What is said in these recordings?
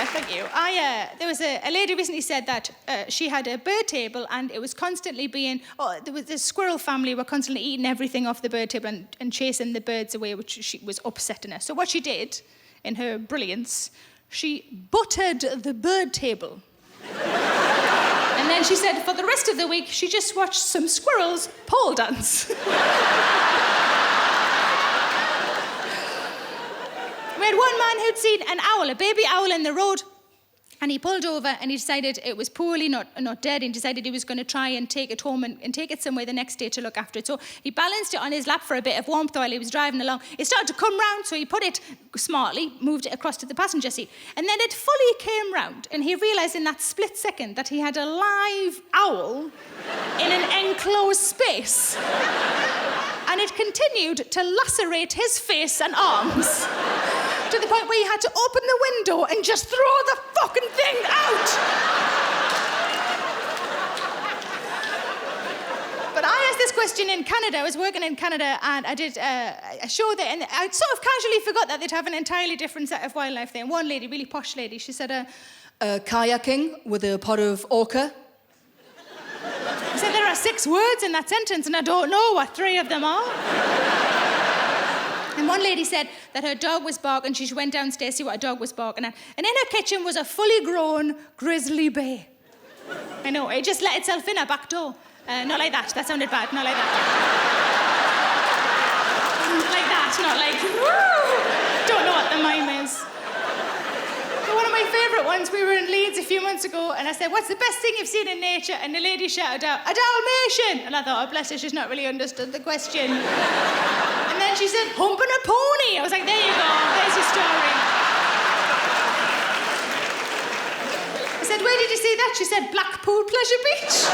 Thank you. There was a lady recently said that she had a bird table and it was constantly the squirrel family were constantly eating everything off the bird table and chasing the birds away, which was upsetting her. So what she did, in her brilliance, she buttered the bird table. And then she said for the rest of the week, she just watched some squirrels pole dance. We had one man who'd seen an owl, a baby owl in the road, and he pulled over and he decided it was poorly, not dead, and decided he was going to try and take it home and take it somewhere the next day to look after it. So he balanced it on his lap for a bit of warmth while he was driving along. It started to come round, so he put it smartly, moved it across to the passenger seat, and then it fully came round, and he realised in that split second that he had a live owl in an enclosed space. And it continued to lacerate his face and arms to the point where he had to open the window and just throw the fucking thing out. But I asked this question in Canada. I was working in Canada and I did a show there, and I sort of casually forgot that they'd have an entirely different set of wildlife there. And one lady, really posh lady, she said, kayaking with a pot of orca. I said, there are 6 words in that sentence and I don't know what 3 of them are. And one lady said that her dog was barking. She went downstairs to see what her dog was barking at. And in her kitchen was a fully grown grizzly bear. I know, it just let itself in her back door. Not like that, that sounded bad, not like that. Like that, not like, woo! Don't know what the mime is. One of my favourite ones, we were in Leeds a few months ago, and I said, what's the best thing you've seen in nature? And the lady shouted out, a Dalmatian! And I thought, oh, bless her, she's not really understood the question. And then she said, humping a pony! I was like, there you go, there's your story. I said, where did you see that? She said, Blackpool Pleasure Beach.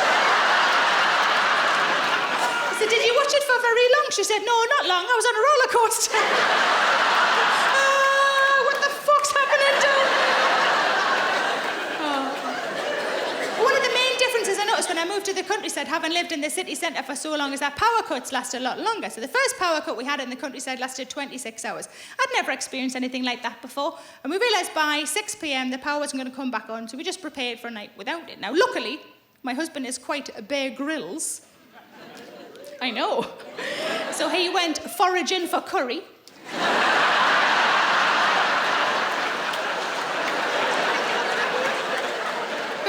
I said, did you watch it for very long? She said, no, not long, I was on a roller coaster. What the fuck's happening, Dad? I noticed when I moved to the countryside, having lived in the city centre for so long, is that power cuts last a lot longer. So the first power cut we had in the countryside lasted 26 hours. I'd never experienced anything like that before. And we realised by 6 p.m. the power wasn't going to come back on, so we just prepared for a night without it. Now, luckily, my husband is quite a Bear Grylls. I know. So he went foraging for curry.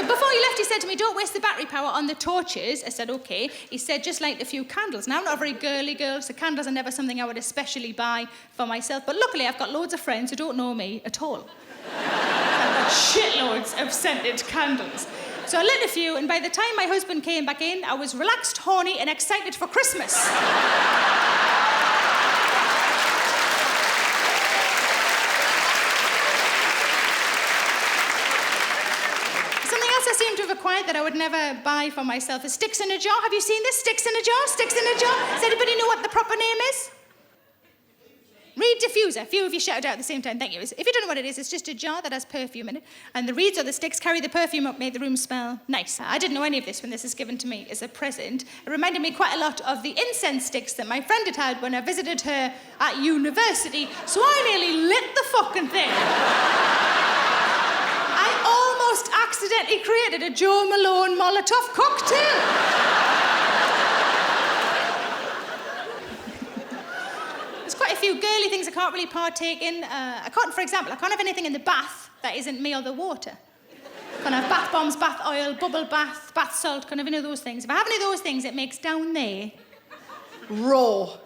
Before he left, he said to me, don't waste the battery power on the torches. I said, OK. He said, just light a few candles. Now, I'm not a very girly girl, so candles are never something I would especially buy for myself. But luckily, I've got loads of friends who don't know me at all. I've got shitloads of scented candles. So I lit a few, and by the time my husband came back in, I was relaxed, horny, and excited for Christmas. I seem to have acquired that I would never buy for myself is sticks in a jar. Have you seen this? Sticks in a jar? Sticks in a jar? Does anybody know what the proper name is? Reed diffuser. A few of you shouted out at the same time. Thank you. If you don't know what it is, it's just a jar that has perfume in it, and the reeds or the sticks carry the perfume up, make the room smell nice. I didn't know any of this when this was given to me as a present. It reminded me quite a lot of the incense sticks that my friend had when I visited her at university, so I nearly lit the fucking thing. Accidentally created a Joe Malone Molotov cocktail. There's quite a few girly things I can't really partake in. For example, I can't have anything in the bath that isn't me or the water. I can't have bath bombs, bath oil, bubble bath, bath salt, can't have any of those things. If I have any of those things, it makes down there raw.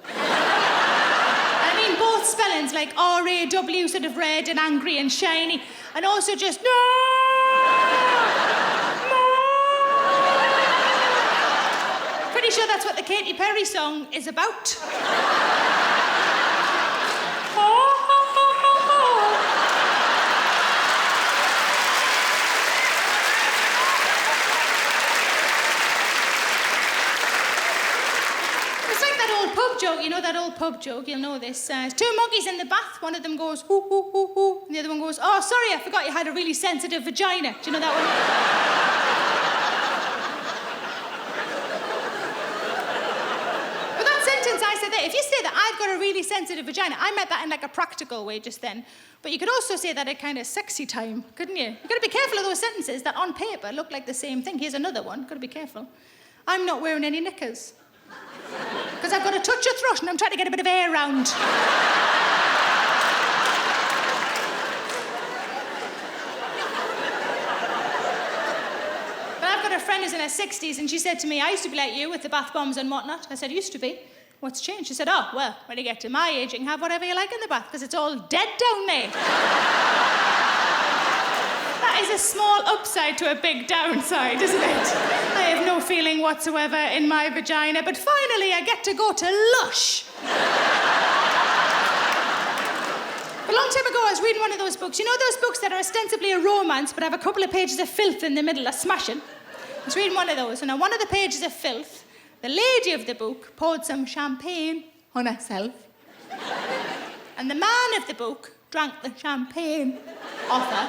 I mean both spellings, like R-A-W, sort of red and angry and shiny, and also just no! Pretty sure that's what the Katy Perry song is about. It's like that old pub joke, you know that old pub joke, you'll know this. 2 monkeys in the bath, one of them goes, hoo, hoo, hoo, hoo, and the other one goes, oh, sorry, I forgot you had a really sensitive vagina. Do you know that one? that. If you say that I've got a really sensitive vagina, I meant that in like a practical way just then. But you could also say that at kind of sexy time, couldn't you? You've got to be careful of those sentences that on paper look like the same thing. Here's another one. Got to be careful. I'm not wearing any knickers. Because I've got a touch of thrush and I'm trying to get a bit of air round. A friend who's in her 60s and she said to me, I used to be like you with the bath bombs and whatnot. I said, used to be. What's changed? She said, oh, well, when you get to my age, you can have whatever you like in the bath because it's all dead down there. That is a small upside to a big downside, isn't it? I have no feeling whatsoever in my vagina, but finally I get to go to Lush. A long time ago, I was reading one of those books. You know those books that are ostensibly a romance but have a couple of pages of filth in the middle, a smashing? I was reading one of those, and on one of the pages of filth, the lady of the book poured some champagne on herself. And the man of the book drank the champagne off her.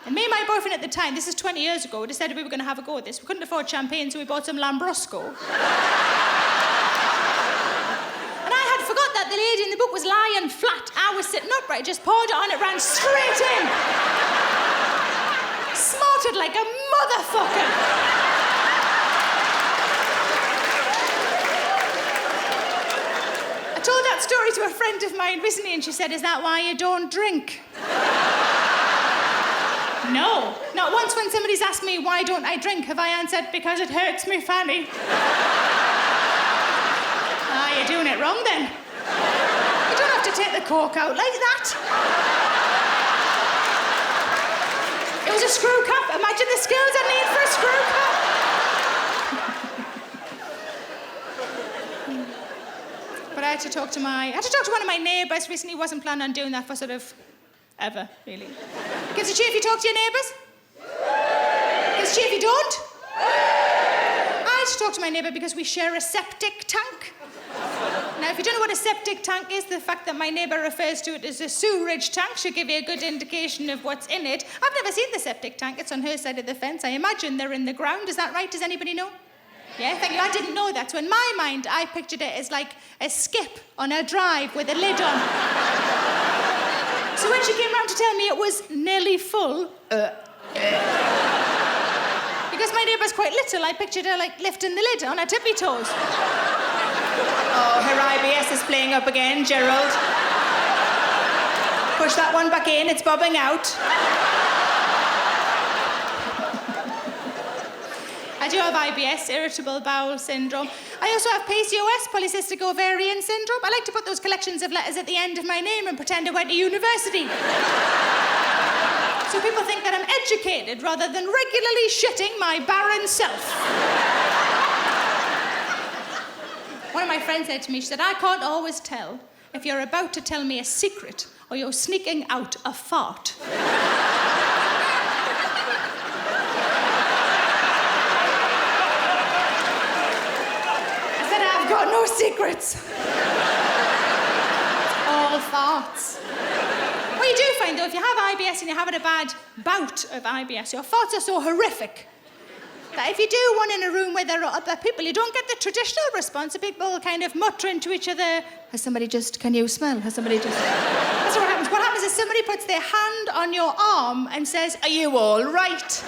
And me and my boyfriend at the time, this is 20 years ago, we decided we were going to have a go at this. We couldn't afford champagne, so we bought some Lambrusco. And I had forgot that the lady in the book was lying flat. I was sitting upright, just poured it on, it ran straight in. Smarted like a motherfucker. I told that story to a friend of mine recently and she said, is that why you don't drink? No. Not once when somebody's asked me why don't I drink have I answered, because it hurts me fanny. Ah, you're doing it wrong then. You don't have to take the cork out like that. It was a screw cap. Imagine the skills I need for a screw cap. But I had to talk to one of my neighbours recently. Wasn't planning on doing that for sort of ever, really. Gives a cheer if you talk to your neighbours? Gives a cheer if you don't? I had to talk to my neighbour because we share a septic tank. Now, if you don't know what a septic tank is, the fact that my neighbour refers to it as a sewerage tank should give you a good indication of what's in it. I've never seen the septic tank. It's on her side of the fence. I imagine they're in the ground. Is that right? Does anybody know? Yeah, thank you. I didn't know that. So in my mind, I pictured it as like a skip on a drive with a lid on. So when she came round to tell me it was nearly full, because my neighbour's quite little, I pictured her like lifting the lid on her tippy toes. Oh, her IBS is playing up again, Gerald. Push that one back in, it's bobbing out. I do have IBS, irritable bowel syndrome. I also have PCOS, polycystic ovarian syndrome. I like to put those collections of letters at the end of my name and pretend I went to university. So people think that I'm educated rather than regularly shitting my barren self. One of my friends said to me, she said, I can't always tell if you're about to tell me a secret or you're sneaking out a fart. I've got no secrets. All farts. What you do find, though, if you have IBS and you're having a bad bout of IBS, your farts are so horrific that if you do one in a room where there are other people, you don't get the traditional response of people kind of muttering to each other, has somebody just, can you smell? Has somebody just... That's what happens. What happens is somebody puts their hand on your arm and says, are you all right?